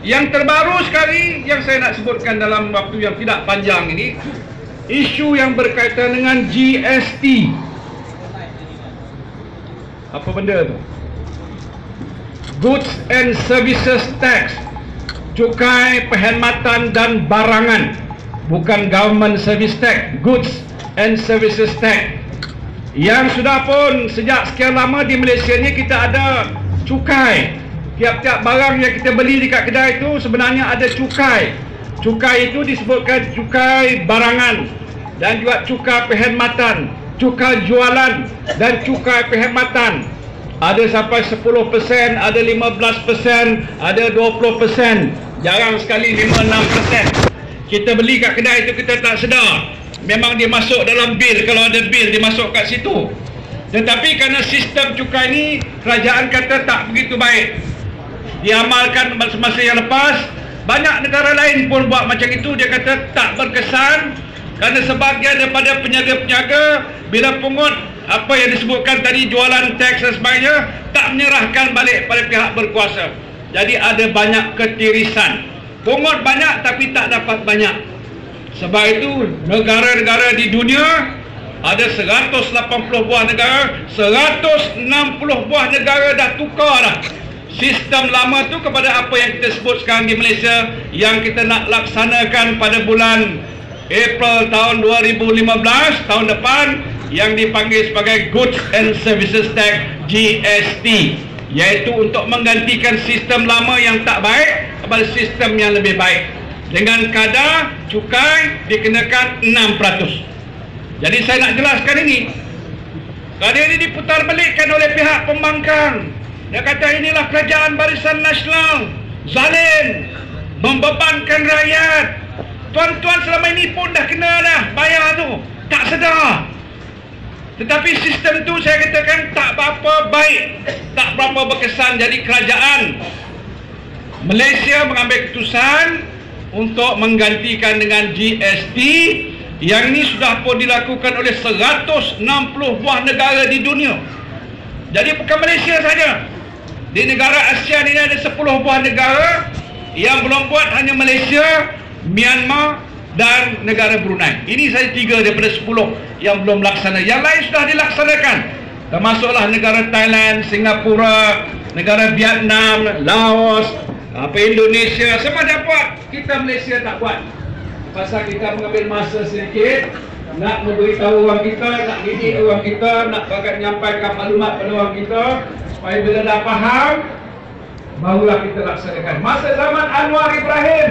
Yang terbaru sekali yang saya nak sebutkan dalam waktu yang tidak panjang ini, isu yang berkaitan dengan GST. Apa benda tu? Goods and Services Tax, cukai perkhidmatan dan barangan, bukan Government Service Tax, Goods and Services Tax, yang sudah pun sejak sekian lama di Malaysia ni kita ada cukai. Tiap-tiap barang yang kita beli dekat kedai itu sebenarnya ada cukai. Cukai itu disebutkan cukai barangan dan juga cukai perkhidmatan, cukai jualan dan cukai perkhidmatan. Ada sampai 10%, ada 15%, ada 20%. Jarang sekali 5-6%. Kita beli kat kedai itu kita tak sedar. Memang dia masuk dalam bil, kalau ada bil dia masuk kat situ. Tetapi kerana sistem cukai ni kerajaan kata tak begitu baik, diamalkan semasa yang lepas. Banyak negara lain pun buat macam itu. Dia kata tak berkesan kerana sebahagian daripada peniaga-peniaga bila pungut apa yang disebutkan tadi, jualan teks dan sebagainya, tak menyerahkan balik pada pihak berkuasa. Jadi ada banyak ketirisan. Pungut banyak tapi tak dapat banyak. Sebab itu negara-negara di dunia ada 180 buah negara, 160 buah negara dah tukar dah sistem lama tu kepada apa yang kita sebut sekarang di Malaysia, yang kita nak laksanakan pada bulan April tahun 2015, tahun depan, yang dipanggil sebagai Goods and Services Tax, GST, iaitu untuk menggantikan sistem lama yang tak baik kepada sistem yang lebih baik, dengan kadar cukai dikenakan 6%. Jadi saya nak jelaskan ini. Kadar ini diputar balikkan oleh pihak pembangkang. Dia kata inilah kerajaan Barisan Nasional, zalim, membebankan rakyat. Tuan-tuan selama ini pun dah kena dah bayar tu, tak sedar. Tetapi sistem tu saya katakan tak berapa baik, tak berapa berkesan. Jadi kerajaan Malaysia mengambil keputusan untuk menggantikan dengan GST, yang ini sudah pun dilakukan oleh 160 buah negara di dunia. Jadi bukan Malaysia saja. Di negara ASEAN ini ada 10 buah negara. Yang belum buat hanya Malaysia, Myanmar dan negara Brunei. Ini saja 3 daripada 10 yang belum laksana. Yang lain sudah dilaksanakan, termasuklah negara Thailand, Singapura, negara Vietnam, Laos, Indonesia, semua dah buat. Kita Malaysia tak buat. Pasal kita mengambil masa sedikit, nak memberitahu orang kita, nak didik orang kita, nak bagai menyampaikan maklumat pada orang kita, supaya bila dah faham, barulah kita laksanakan. Masa zaman Anwar Ibrahim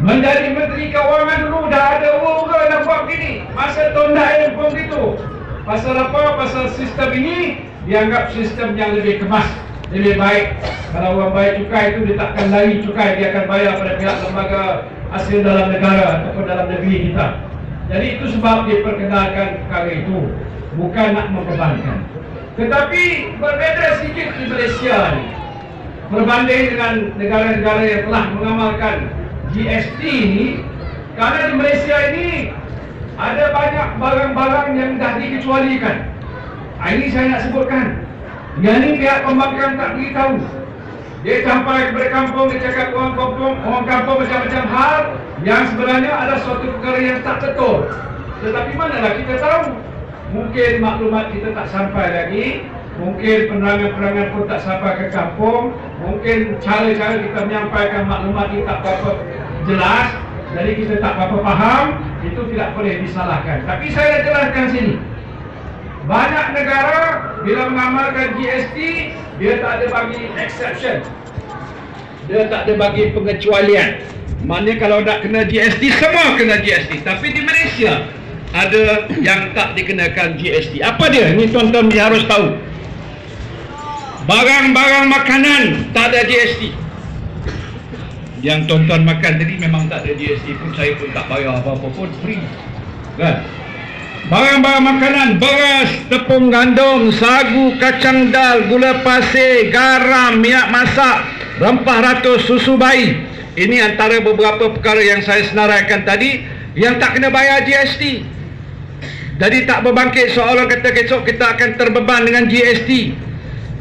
menjadi Menteri Kewangan dulu, dah ada orang nak buat begini. Masa Tun Daim pun begitu. Pasal apa? Pasal sistem ini dianggap sistem yang lebih kemas, lebih baik. Kalau orang bayar cukai itu, dia takkan lari cukai, dia akan bayar pada pihak lembaga hasil dalam negara ataupun dalam negeri kita. Jadi itu sebab dia perkenalkan perkara itu, bukan nak membebankan. Tetapi berbeza sedikit di Malaysia ni berbanding dengan negara-negara yang telah mengamalkan GST ni. Kerana di Malaysia ini ada banyak barang-barang yang dah dikecualikan. Ini saya nak sebutkan. Yang ni pihak pembangkang tak beritahu. Dia sampai kepada kampung, dia cakap orang kampung macam-macam hal yang sebenarnya ada suatu perkara yang tak betul. Tetapi manalah kita tahu. Mungkin maklumat kita tak sampai lagi, mungkin penerangan-penerangan pun tak sampai ke kampung, mungkin cara-cara kita menyampaikan maklumat ini tak berapa jelas, jadi kita tak berapa faham. Itu tidak boleh disalahkan. Tapi saya jelaskan sini, banyak negara bila mengamalkan GST, dia tak ada bagi exception, dia tak ada bagi pengecualian. Maknanya kalau nak kena GST, semua kena GST. Tapi di Malaysia ada yang tak dikenakan GST. Apa dia? Ini tuan-tuan dia harus tahu. Barang-barang makanan tak ada GST. Yang tuan-tuan makan tadi memang tak ada GST pun, saya pun tak bayar apa-apa pun, free. Kan? Barang-barang makanan, beras, tepung gandum, sagu, kacang dal, gula pasir, garam, minyak masak, rempah ratus, susu bayi. Ini antara beberapa perkara yang saya senaraikan tadi yang tak kena bayar GST. Jadi tak berbangkit seolah kata esok kita akan terbeban dengan GST.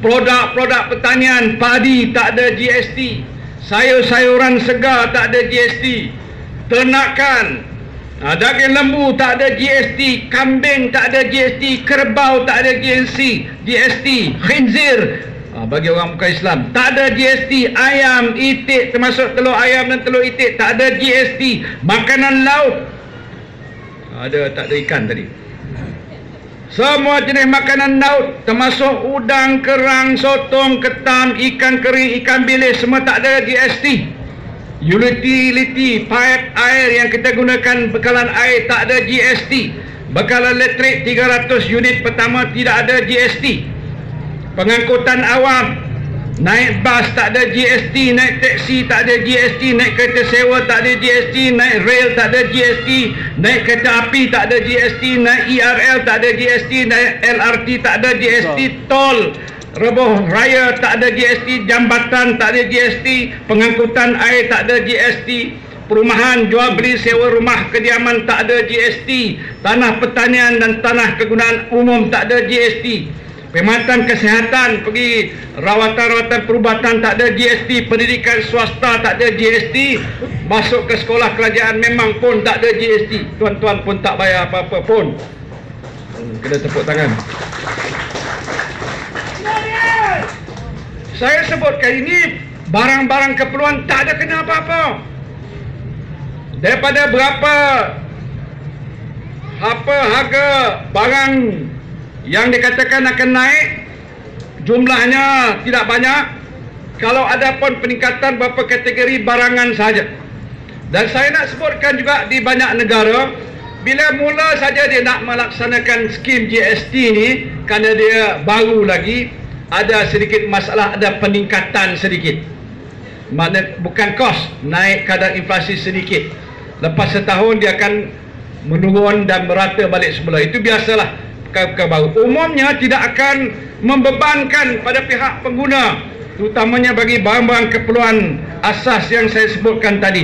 Produk-produk pertanian, padi tak ada GST. sayur-sayuran segar tak ada GST, ternakan, daging lembu tak ada GST, kambing tak ada GST, kerbau tak ada GST, khinzir, bagi orang bukan Islam tak ada GST, ayam, itik termasuk telur ayam dan telur itik tak ada GST, makanan laut tak ada ikan tadi, semua jenis makanan laut termasuk udang, kerang, sotong, ketam, ikan kering, ikan bilis semua tak ada GST. Utility pipe air yang kita gunakan bekalan air tak ada GST. Bekalan elektrik 300 unit pertama tidak ada GST. Pengangkutan awam, naik bas tak ada GST, naik taksi tak ada GST, naik kereta sewa tak ada GST, naik rail tak ada GST, naik kereta api tak ada GST, naik ERL tak ada GST, naik LRT tak ada GST, tol Rebuh raya tak ada GST, jambatan tak ada GST, pengangkutan air tak ada GST, perumahan, jual beli, sewa rumah, kediaman tak ada GST, tanah pertanian dan tanah kegunaan umum tak ada GST, perkhidmatan kesihatan, pergi rawatan-rawatan perubatan tak ada GST, pendidikan swasta tak ada GST, masuk ke sekolah kerajaan memang pun tak ada GST, tuan-tuan pun tak bayar apa-apa pun. Kena tepuk tangan. Saya sebutkan ini barang-barang keperluan tak ada kena apa-apa. Daripada berapa harga barang yang dikatakan akan naik, jumlahnya tidak banyak. Kalau ada pun peningkatan berapa kategori barangan saja. Dan saya nak sebutkan juga di banyak negara, bila mula saja dia nak melaksanakan skim GST ni, kerana dia baru lagi, ada sedikit masalah, ada peningkatan sedikit. Maknanya bukan kos, naik kadar inflasi sedikit. Lepas setahun dia akan menurun dan merata balik semula. Itu biasalah perkara-perkara baru. Umumnya tidak akan membebankan pada pihak pengguna, terutamanya bagi barang-barang keperluan asas yang saya sebutkan tadi.